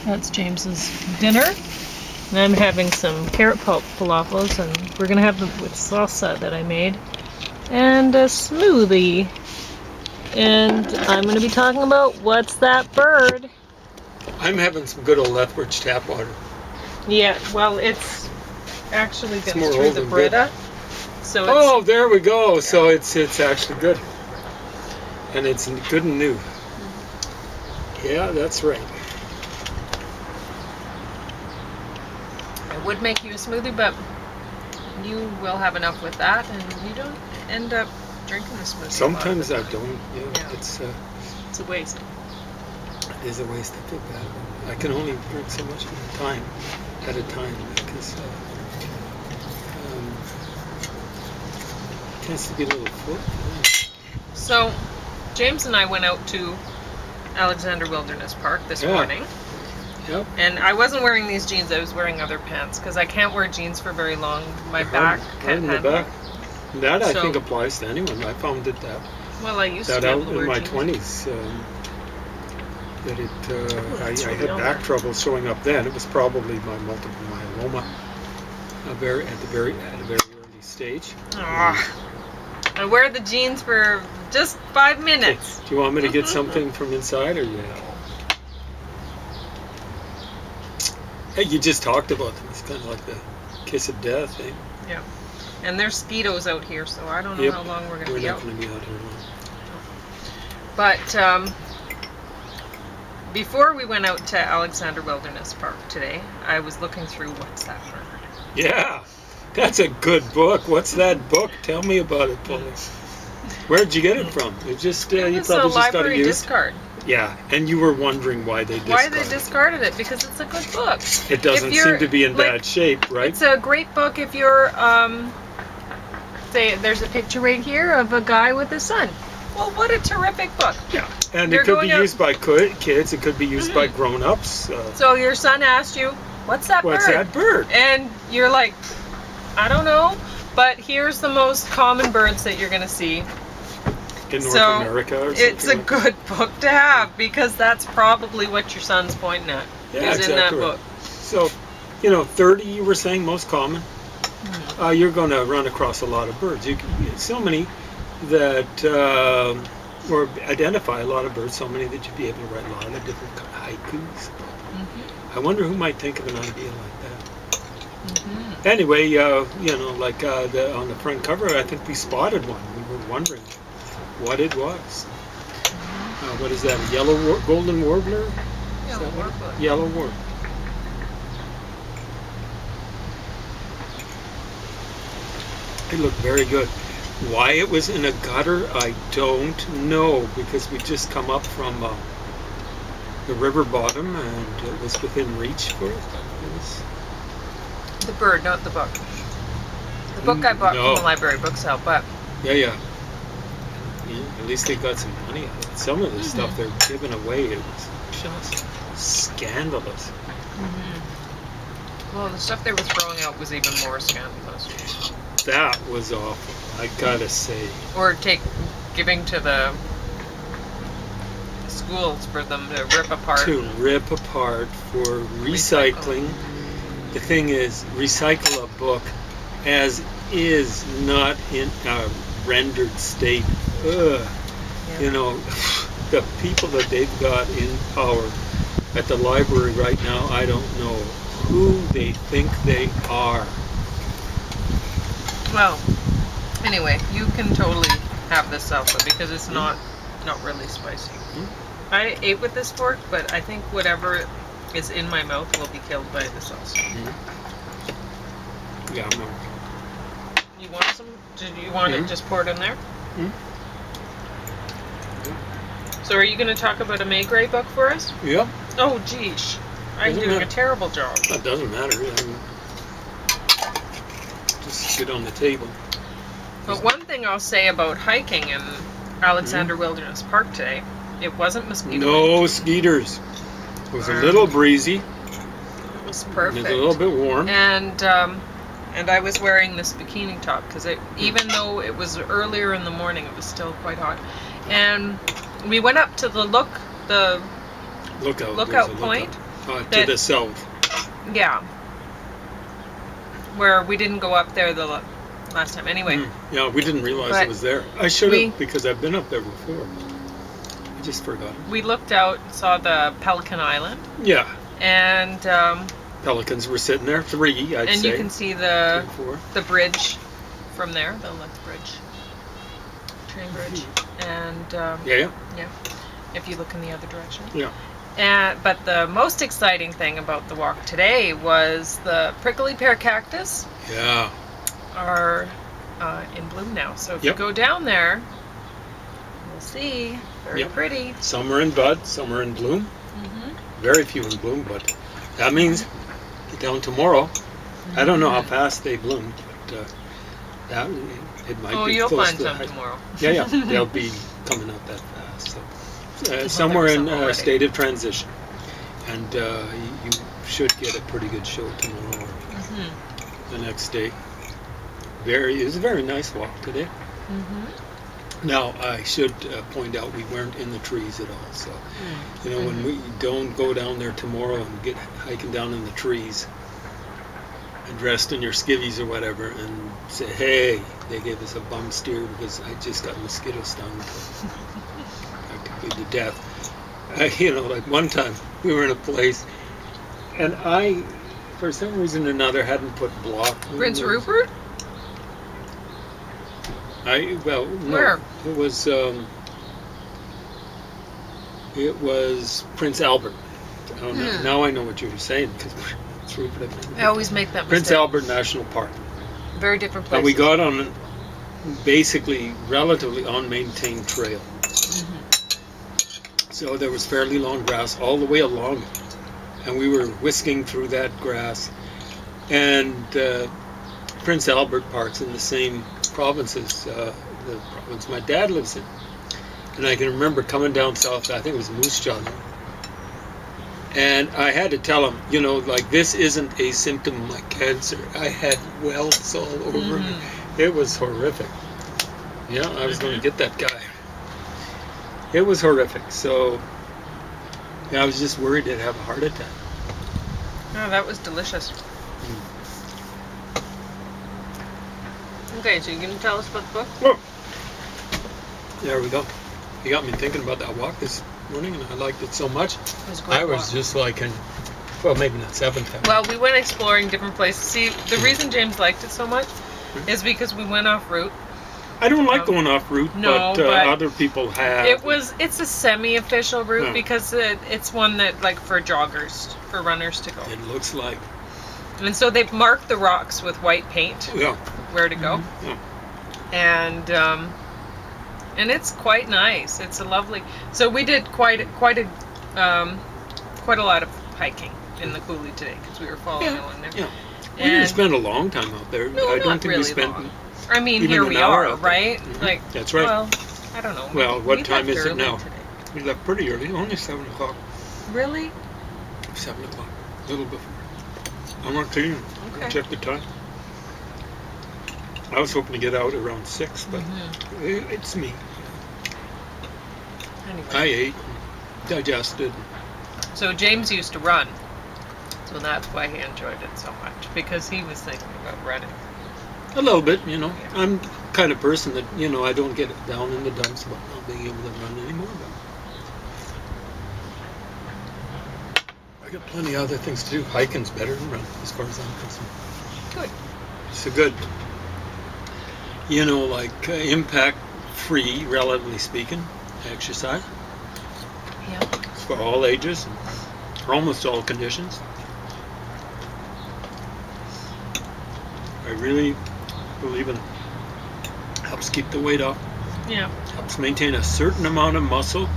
That's James's dinner. And I'm having some carrot pulp falafels, and we're gonna have them with salsa that I made, and a smoothie. And I'm gonna be talking about what's that bird? I'm having some good old Lethbridge tap water. Yeah, well, it's actually been more through old the than good. Brita, so it's, Oh, there we go. So it's actually good, and it's good and new. Yeah, that's right. I would make you a smoothie, but you will have enough with that, and you don't end up drinking the smoothie. Sometimes I don't. Yeah, Yeah. it's a waste. it is a waste. I feel bad. I can only drink so much at a time because it tends to be a little full. So, James and I went out to Alexander Wilderness Park this morning. Yep. And I wasn't wearing these jeans, I was wearing other pants because I can't wear jeans for very long. My back can't handle it. That I think applies to anyone. I found it that. Well, I used to be able to wear in my jeans. 20s. That I had back trouble showing up then. It was probably my multiple myeloma at a very early stage. I wear the jeans for just 5 minutes. Do you want me to get something from inside, or yeah? Hey, you just talked about them. It's kind of like the kiss of death, eh? Yeah. And there's mosquitoes out here, so I don't know how long we're going to be out. We're not going to be out here long. But before we went out to Alexander Wilderness Park today, I was looking through What's That Bird? Yeah, that's a good book. What's that book? Tell me about it, Polly. Where'd you get it from? It was a library discard. Yeah, and you were wondering why they discarded it. Why they discarded it? Because it's a good book. It doesn't seem to be in bad shape, right? It's a great book if you're, say, there's a picture right here of a guy with his son. Well, what a terrific book. Yeah, and it could be used by kids, it could be used by grown-ups. So your son asked you, what's that bird? And you're like, I don't know, but here's the most common birds that you're going to see. In North America or something. It's a good book to have because that's probably what your son's pointing at. Yeah, is in that book. So, 30 you were saying most common. You're going to run across a lot of birds. So many that, or identify a lot of birds, so many that you'd be able to write a lot of different haikus. I wonder who might think of an idea like that. Anyway, like on the front cover, I think we spotted one. We were wondering what it was. What is that? A golden warbler? Yellow warbler. Yellow warbler. It looked very good. Why it was in a gutter, I don't know, because we just come up from the river bottom and it was within reach for it. The bird, not the book. The book I bought from the library book sale, but... Yeah, at least they got some money out of it. Some of the stuff they're giving away, it was just scandalous. Well, the stuff they were throwing out was even more scandalous. That was awful, I gotta say. Or giving to the schools for them to rip apart. For recycling. The thing is, recycle a book as is, not in a rendered state. The people that they've got in power at the library right now, I don't know who they think they are. Well, anyway, you can totally have this salsa because it's not really spicy. I ate with this fork, but I think whatever is in my mouth will be killed by the salsa. Yeah, I'm not. You want some? Did you want it just poured in there? So are you going to talk about a Maigret book for us? Yep. Oh, geesh. I'm doing a terrible job. That doesn't matter. Just sit on the table. But one thing I'll say about hiking in Alexander Wilderness Park today, it wasn't mosquito. No skeeters. It was a little breezy. It was perfect. It was a little bit warm. And I was wearing this bikini top because even though it was earlier in the morning, it was still quite hot. And we went up to the lookout point, To That- the south. Yeah. Where we didn't go up there the last time. Anyway, Yeah, we didn't realize But it was there. I should we- have, because I've been up there before. I just forgot. we looked out, saw the Pelican Island, Yeah, and pelicans were sitting there. 3, I'd say. you can see the 3, 4. the bridge from there, the lift bridge, train bridge, and Yeah. if you look in the other direction. Yeah. But the most exciting thing about the walk today was the prickly pear cactus Yeah. are in bloom now. So if Yep. you go down there, you'll see. Very Yep. pretty. Some are in bud, some are in bloom. Mm-hmm. Very few in bloom, but that means get down tomorrow. I don't know how fast they bloom, but that it might Oh, be you'll close find to some that. tomorrow. Yeah, they'll be coming out that fast. So, there somewhere was in some already. state of transition, and you should get a pretty good show tomorrow or Mm-hmm. the next day. It was a very nice walk today. Mm-hmm. Now I should point out we weren't in the trees at all. So Mm. when we don't go down there tomorrow and get hiking down in the trees and dressed in your skivvies or whatever and say, hey, they gave us a bum steer because I just got mosquito stung. I could bleed to death. Like one time we were in a place and I, for some reason or another, hadn't put block. Prince Rupert? No, Where? It was Prince Albert. Oh, no. Hmm. Now I know what you were saying because Prince Rupert. I've never I always make that Prince mistake. Albert National Park. Very different places. And we got on basically relatively unmaintained trail. Mm-hmm. So there was fairly long grass all the way along it. And we were whisking through that grass. And Prince Albert Park's in the same province as the province my dad lives in. And I can remember coming down south, I think it was Moose Jaw. And I had to tell him, this isn't a symptom of my cancer. I had welts all over me. It was horrific. Yeah, I was going to get that guy. It was horrific. So, I was just worried I'd have a heart attack. Oh, that was delicious. Okay, so you going to tell us about the book? Oh. There we go. You got me thinking about that walk this morning, and I liked it so much. It was a great I was walk. just like, well, maybe not 7 times. Well, we went exploring different places. See, the reason James liked it so much is because we went off route. I don't like going off route, No, but but other people have. It's a semi-official route Yeah. because it's one that for joggers, for runners to go. It looks like. And so they've marked the rocks with white paint Yeah. where to go. Yeah. And it's quite nice. It's a lovely. So we did quite a lot of hiking in the coulee today because we were following along there. Yeah. We didn't spend a long time out there. No, I don't not think really we spent. long. I mean, even here an we hour are, out there. right? Mhm. That's right. Well, I don't know. Well, what We time left is it early now? today. We left pretty early, only 7 o'clock. Really? 7 o'clock, a little before. I'm not kidding. Okay. Check the time. I was hoping to get out around 6, but it's me. Anyway. I ate, digested. So James used to run. So that's why he enjoyed it so much, because he was thinking about running. A little bit, I'm the kind of person that, I don't get down in the dumps about not being able to run anymore. But I got plenty of other things to do. Hiking's better than running, as far as I'm concerned. Good. It's a good, impact-free, relatively speaking, exercise. Yeah. It's for all ages, and for almost all conditions. I really believe in it. Helps keep the weight off. Yeah. Helps maintain a certain amount of muscle.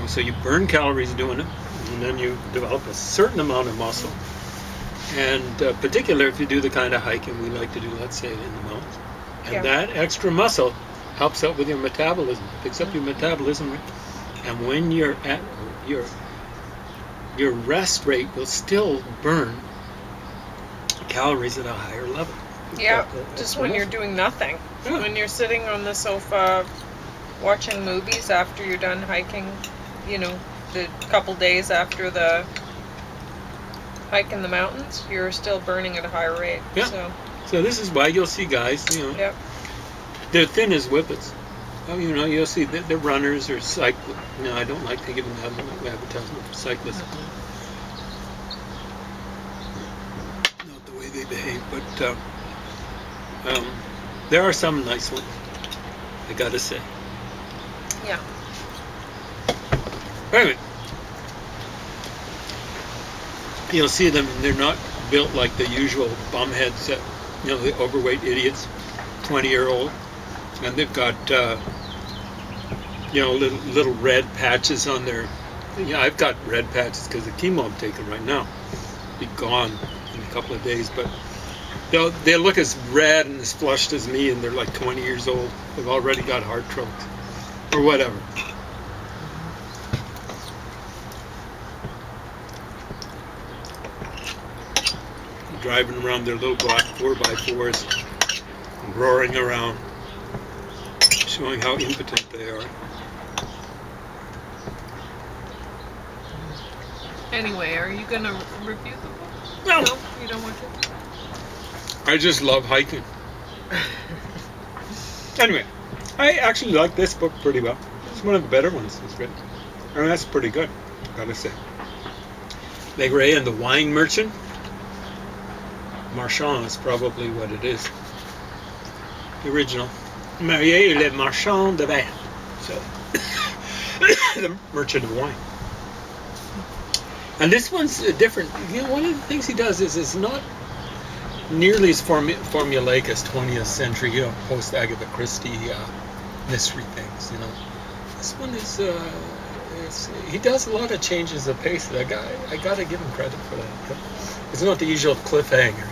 So you burn calories doing it, and then you develop a certain amount of muscle. And particularly if you do the kind of hiking we like to do, let's say in the mountains. And that extra muscle helps out with your metabolism, picks up your metabolism. And when you're at your rest rate will still burn calories at a higher level. Yeah, That's just the when you're muscle. doing nothing. Yeah. When you're sitting on the sofa watching movies after you're done hiking, the couple days after the hike in the mountains, you're still burning at a higher rate. Yeah. So this is why you'll see guys, Yep. they're thin as whippets. You'll see they're runners or cyclists. No, I don't like to give them advertisement for cyclists. Not the way they behave, but there are some nice ones, I gotta say. Yeah. Anyway, you'll see them, they're not built like the usual bumheads, the overweight idiots, 20-year-old, and they've got little red patches on their. I've got red patches because the chemo I'm taking right now. Be gone in a couple of days, but they look as red and as flushed as me, and they're like 20 years old. They've already got heart troubles or whatever. Driving around their little black 4x4s, roaring around, showing how impotent they are. Anyway, are you going to review the book? No. No, you don't want to? I just love hiking. Anyway, I actually like this book pretty well. It's one of the better ones he's written. I mean, that's pretty good, gotta say. Maigret and the Wine Merchant. Marchand is probably what it is. The original. Maigret le Marchand de Vin. So, the Merchant of Wine. And this one's different. One of the things he does is it's not nearly as formulaic as 20th century, post Agatha Christie mystery things. This one is he does a lot of changes of pace. That guy, I gotta give him credit for that. It's not the usual cliffhanger,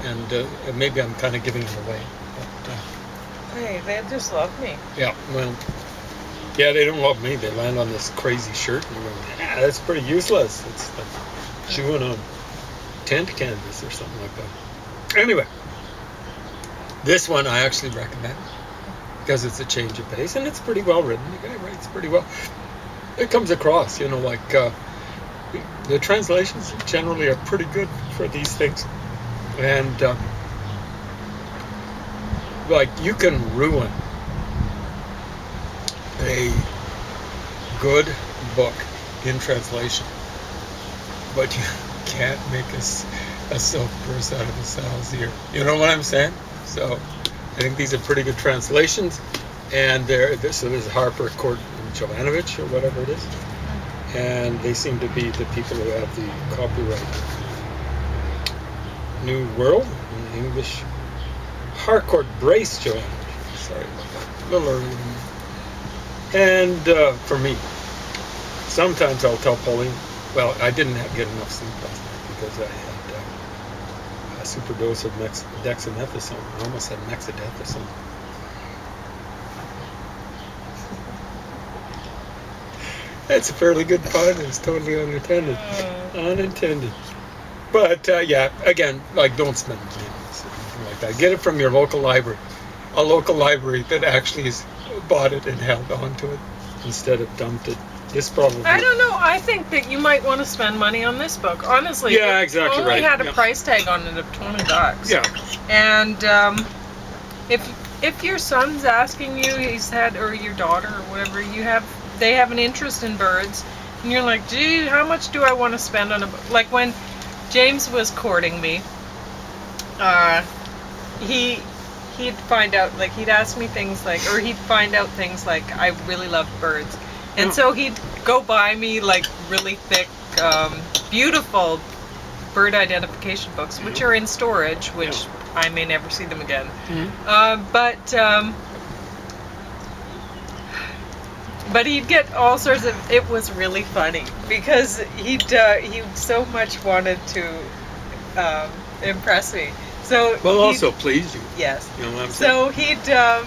and maybe I'm kind of giving it away. But, hey, they just love me. Yeah, well, they don't love me. They land on this crazy shirt and they're going, that's pretty useless. It's like chewing on tent canvas or something like that. Anyway, this one I actually recommend because it's a change of pace and it's pretty well written. The guy writes pretty well. It comes across, the translations generally are pretty good for these things. And you can ruin a good book in translation, but you can't make a silk purse out of a sow's ear. You know what I'm saying? So I think these are pretty good translations, and there's Harper Court and Jovanovich or whatever it is, and they seem to be the people who have the copyright. New World in English. Harcourt Brace Jovanovich. Sorry about that. A little early. And for me, sometimes I'll tell Pauline, well, I didn't get enough sleep last night because I had a superdose of dexamethasone. I almost had mexadethasone. That's a fairly good pun. It's totally unintended. Unintended. But, again, don't spend money on something like that. Get it from your local library. A local library that actually has bought it and held on to it instead of dumped it. This probably. I don't know. I think that you might want to spend money on this book. Honestly, yeah, exactly right. It only had a price tag on it of $20. Yeah. And if your son's asking you, or your daughter or whatever, they have an interest in birds, and you're like, gee, how much do I want to spend on a book? Like when James was courting me, he'd find out, he'd ask me things or he'd find out things like I really love birds. And so he'd go buy me really thick, beautiful bird identification books, which are in storage, which I may never see them again. But he'd get all sorts of. It was really funny because he so much wanted to impress me. So also please you. Yes. You know what I'm saying? So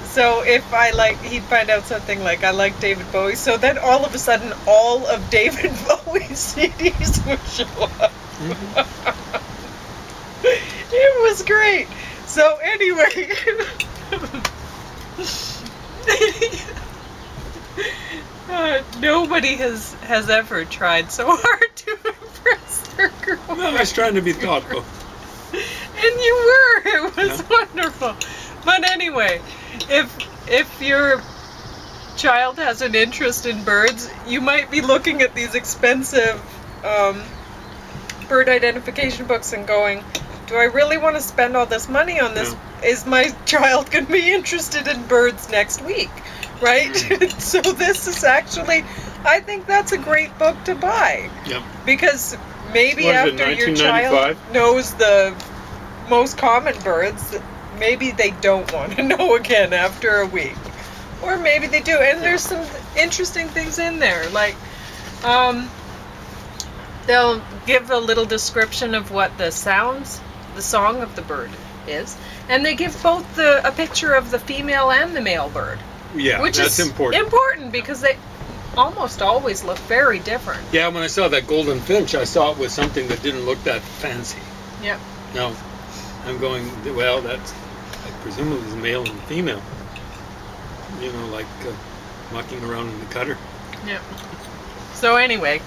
so if he'd find out something like I like David Bowie. So then all of a sudden, all of David Bowie's CDs would show up. Mm-hmm. It was great. So anyway. Nobody has ever tried so hard to impress Forester growing. No, I was trying to be thoughtful. And you were. It was Yeah. wonderful. But anyway, if your child has an interest in birds, you might be looking at these expensive bird identification books and going, do I really want to spend all this money on this? Yeah. Is my child going to be interested in birds next week? Right? So this is actually, I think that's a great book to buy. Yep. Because maybe What is it, after your child 1995? knows the most common birds, maybe they don't want to know again after a week. Or maybe they do. And there's some interesting things in there. Like, they'll give a little description of what the song of the bird is. And they give both a picture of the female and the male bird. Yeah, Which that's is important. because they almost always look very different. Yeah, when I saw that golden finch, I saw it with something that didn't look that fancy. Yep. No, I'm going, well, that's presumably the male and female. You know, like mucking around in the cutter. Yep. So anyway,